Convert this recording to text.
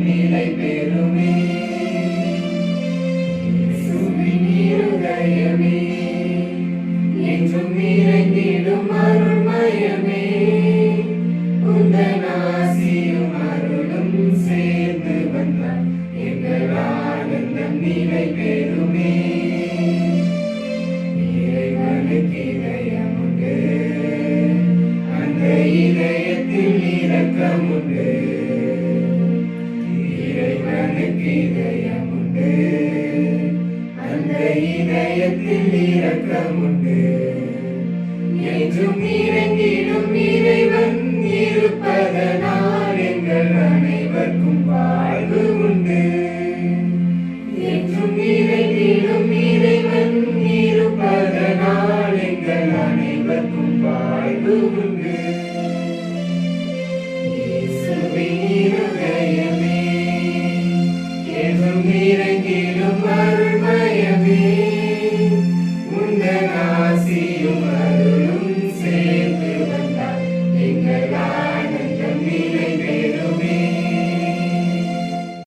நிலை பெறுமே. இயேசுவின் இருதயமே என்றும் நிறைந்திடும் அருள்மயமே, உந்தன் ஆசியும் அருளும் சேர்ந்து வந்தால் எங்கள் ஆனந்தம் நிலை பெறுமே. இறைவனுக்கு இதயம் உண்டு, அந்த இதயத்தில் இரக்கம் உண்டு. இறைவனுக்கு இதயம் உண்டு, அந்த இதயத்தில் இரக்கம் உண்டு. என்றும் இறங்கிடும் இறைவன் இருப்பதனால் எங்கள் அனைவருக்கும் வாழ்வு உண்டு. என்றும் இறங்கிடும் இறைவன் இருப்பதனால் எங்கள் அனைவருக்கும் வாழ்வு உண்டு.